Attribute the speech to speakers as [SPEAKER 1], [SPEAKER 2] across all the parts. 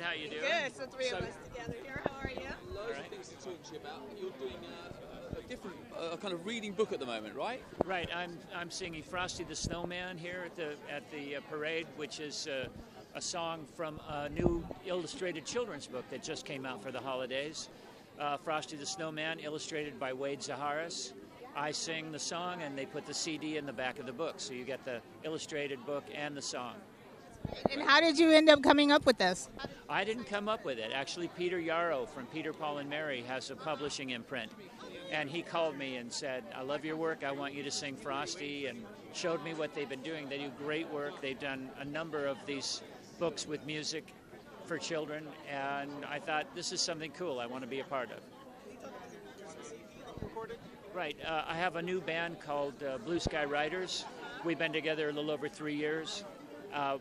[SPEAKER 1] How you doing?
[SPEAKER 2] Good. So three of us together here. How are you?
[SPEAKER 3] Loads of things to talk to you about. You're doing a different kind of reading book at the moment, right?
[SPEAKER 1] Right. I'm singing Frosty the Snowman here at the parade, which is a song from a new illustrated children's book that just came out for the holidays. Frosty the Snowman, illustrated by Wade Zaharis. I sing the song, and they put the CD in the back of the book, so you get the illustrated book and the song.
[SPEAKER 2] And how did you end up coming up with this?
[SPEAKER 1] I didn't come up with it. Actually, Peter Yarrow from Peter, Paul, and Mary has a publishing imprint, and he called me and said, I love your work, I want you to sing Frosty, and showed me what they've been doing. They do great work. They've done a number of these books with music for children, and I thought, this is something cool I want to be a part of. Right. I have a new band called Blue Sky Riders. We've been together a little over 3 years.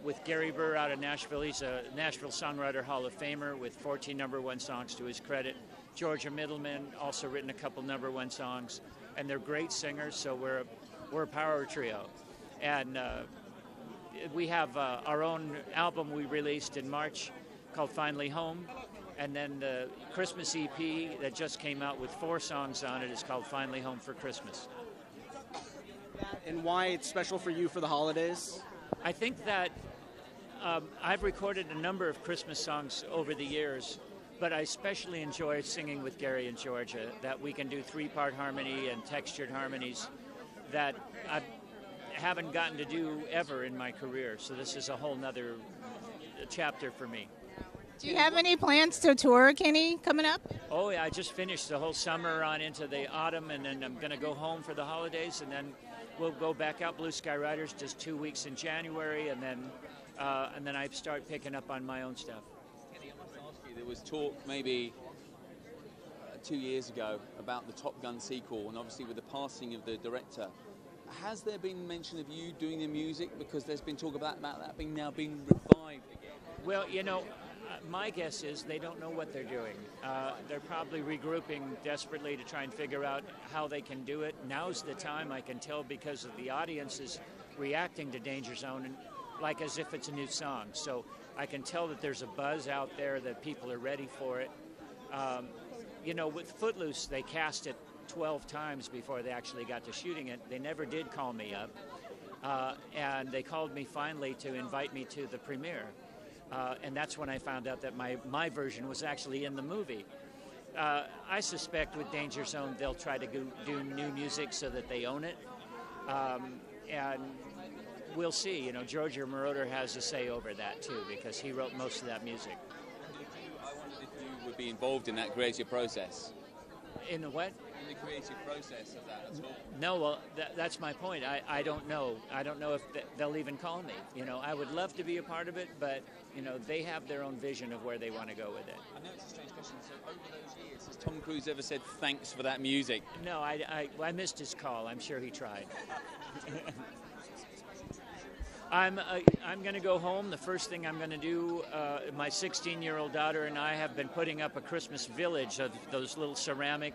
[SPEAKER 1] With Gary Burr out of Nashville. He's a Nashville Songwriter Hall of Famer with 14 #1 songs to his credit. Georgia Middleman also written a couple #1 songs, and they're great singers. So we're a power trio, and we have our own album we released in March called Finally Home, and then the Christmas EP that just came out with 4 songs on it is called Finally Home for Christmas.
[SPEAKER 4] And why it's special for you for the holidays?
[SPEAKER 1] I think that I've recorded a number of Christmas songs over the years, but I especially enjoy singing with Gary and Georgia, that we can do 3-part harmony and textured harmonies that I haven't gotten to do ever in my career. So this is a whole nother chapter for me.
[SPEAKER 2] Do you have any plans to tour, Kenny, coming up?
[SPEAKER 1] Oh, yeah, I just finished the whole summer on into the autumn, and then I'm going to go home for the holidays, and then we'll go back out. Blue Sky Riders just 2 weeks in January, and then I start picking up on my own stuff.
[SPEAKER 3] Kenny, I must ask you, there was talk maybe 2 years ago about the Top Gun sequel, and obviously with the passing of the director. Has there been mention of you doing the music? Because there's been talk about that now being revived again.
[SPEAKER 1] Well, you know, my guess is they don't know what they're doing. They're probably regrouping desperately to try and figure out how they can do it. Now's the time, I can tell, because of the audience is reacting to Danger Zone and like as if it's a new song. So I can tell that there's a buzz out there, that people are ready for it. You know, with Footloose, they cast it 12 times before they actually got to shooting it. They never did call me up. And they called me finally to invite me to the premiere. And that's when I found out that my version was actually in the movie. I suspect with Danger Zone they'll try to do new music so that they own it. And we'll see. You know, Georgia Moroder has a say over that too, because he wrote most of that music.
[SPEAKER 3] I wondered if you would be involved in that creative process.
[SPEAKER 1] In the what?
[SPEAKER 3] In the creative process of that at all.
[SPEAKER 1] No, well, that's my point. I don't know. I don't know if they'll even call me. You know, I would love to be a part of it, but, you know, they have their own vision of where they want to go with it.
[SPEAKER 3] I know it's a strange question. So over those years, has Tom Cruise ever said thanks for that music?
[SPEAKER 1] No, I missed his call. I'm sure he tried. I'm going to go home. The first thing I'm going to do, my 16-year-old daughter and I have been putting up a Christmas village of those little ceramic,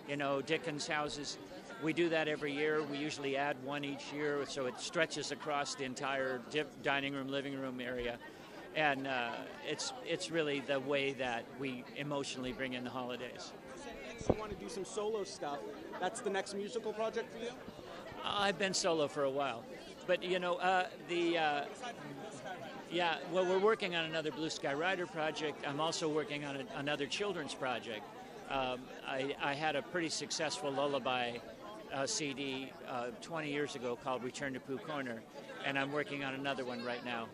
[SPEAKER 1] you know, Dickens houses. We do that every year. We usually add one each year, so it stretches across the entire dining room, living room area. And it's really the way that we emotionally bring in the holidays.
[SPEAKER 4] You want to do some solo stuff. That's the next musical project for you?
[SPEAKER 1] I've been solo for a while. But, you know, yeah, well, we're working on another Blue Sky Rider project. I'm also working on another children's project. I had a pretty successful lullaby CD 20 years ago called Return to Pooh Corner, and I'm working on another one right now.